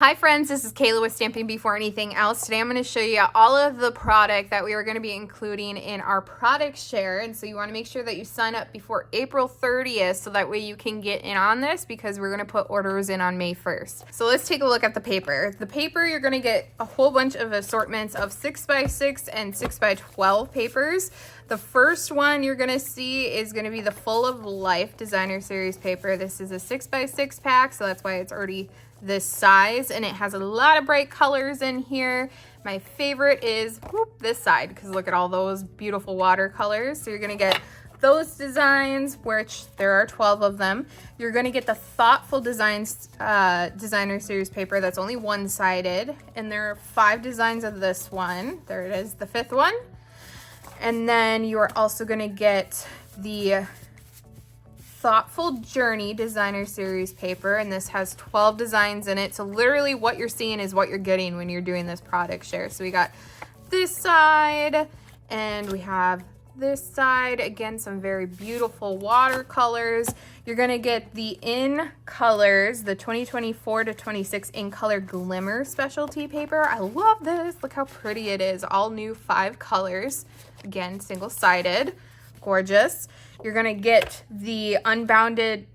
Hi friends, this is Kayla with Stamping Before Anything Else. Today I'm going to show you all of the product that we are going to be including in our product share. And so you want to make sure that you sign up before April 30th so that way you can get in on this because we're going to put orders in on May 1st. So let's take a look at the paper. The paper, you're going to get a whole bunch of assortments of 6x6 and 6x12 papers. The first one you're going to see is going to be the Full of Life Designer Series paper. This is a 6x6 pack, so that's why it's already this size, and it has a lot of bright colors in here. My favorite is this side because look at all those beautiful watercolors. So you're going to get those designs, which there are 12 of them. You're going to get the Thoughtful Designs Designer Series paper that's only one-sided, and there are 5 designs of this one. There it is, the 5th one. And then you are also going to get the Thoughtful Journey Designer Series paper, and this has 12 designs in it. So literally what you're seeing is what you're getting when you're doing this product share. So we got this side and we have this side. Again, some very beautiful watercolors. You're gonna get the In Colors, the 2024 to 26 In Color Glimmer specialty paper. I love this. Look how pretty it is. All new 5 colors. Again, single-sided. Gorgeous. You're gonna get the Unbounded,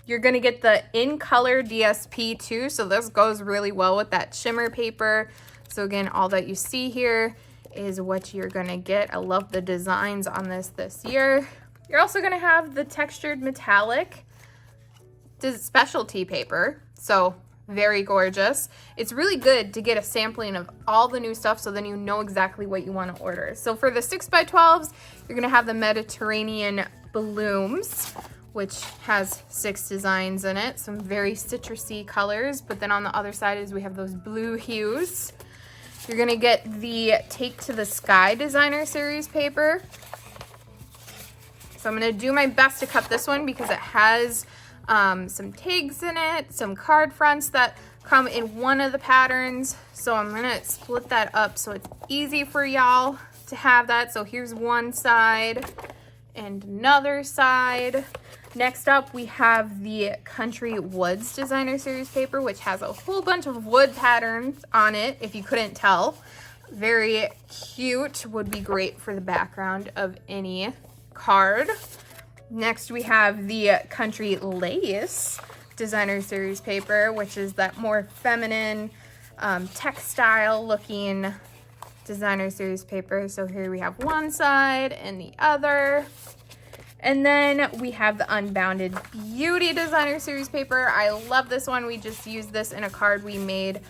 you're gonna get the In Color DSP too, so this goes really well with that shimmer paper. So again, all that you see here is what you're gonna get. I love the designs on this year. You're also gonna have the Textured Metallic specialty paper, so very gorgeous. It's really good to get a sampling of all the new stuff so then you know exactly what you want to order. So for the 6x12s, you're going to have the Mediterranean Blooms, which has 6 designs in it. Some very citrusy colors, but then on the other side is we have those blue hues. You're going to get the Take to the Sky Designer Series paper. So I'm going to do my best to cut this one because it has some tags in it, some card fronts that come in one of the patterns. So I'm gonna split that up so it's easy for y'all to have that. So here's one side and another side. Next up, we have the Country Woods Designer Series paper, which has a whole bunch of wood patterns on it, if you couldn't tell. Very cute, would be great for the background of any card. Next, we have the Country Lace Designer Series paper, which is that more feminine, textile looking Designer Series paper. So here we have one side and the other. And then we have the Unbounded Beauty Designer Series paper. I love this one. We just used this in a card we made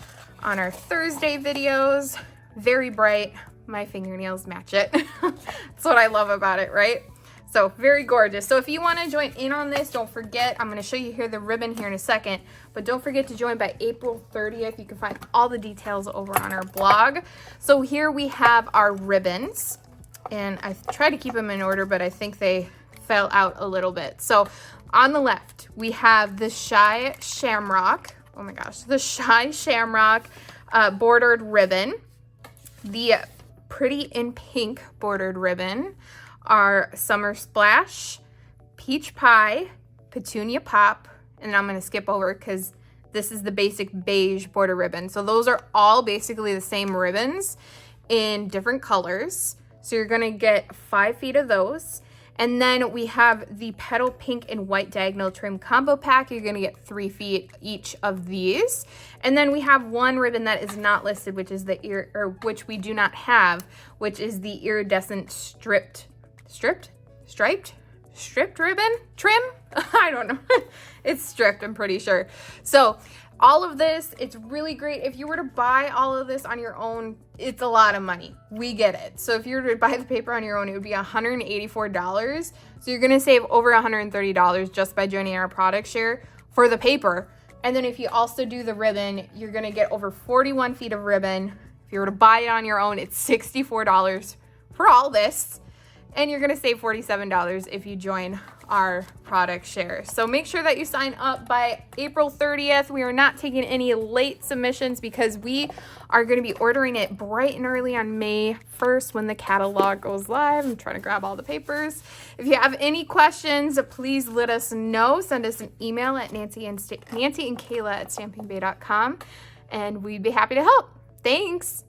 on our Thursday videos. Very bright. My fingernails match it. That's what I love about it, right? So very gorgeous. So if you want to join in on this, don't forget, I'm going to show you here the ribbon here in a second, but don't forget to join by April 30th. You can find all the details over on our blog. So here we have our ribbons, and I tried to keep them in order, but I think they fell out a little bit. So on the left, we have the Shy Shamrock. Oh my gosh, the Shy Shamrock bordered ribbon, the Pretty in Pink bordered ribbon, our Summer Splash, Peach Pie, Petunia Pop, and I'm going to skip over because this is the basic beige border ribbon. So those are all basically the same ribbons in different colors. So you're going to get 5 feet of those. And then we have the Petal Pink and White Diagonal Trim Combo Pack. You're going to get 3 feet each of these. And then we have one ribbon that is not listed, which is the which we do not have, which is the Iridescent Striped ribbon trim. I don't know. It's stripped, I'm pretty sure. So all of this, it's really great. If you were to buy all of this on your own, it's a lot of money. We get it. So if you were to buy the paper on your own, it would be $184. So you're going to save over $130 just by joining our product share for the paper. And then if you also do the ribbon, you're going to get over 41 feet of ribbon. If you were to buy it on your own, it's $64 for all this. And you're going to save $47 if you join our product share. So make sure that you sign up by April 30th. We are not taking any late submissions because we are going to be ordering it bright and early on May 1st when the catalog goes live. I'm trying to grab all the papers. If you have any questions, please let us know. Send us an email at Nancy and Kayla at stampingbay.com, and we'd be happy to help. Thanks.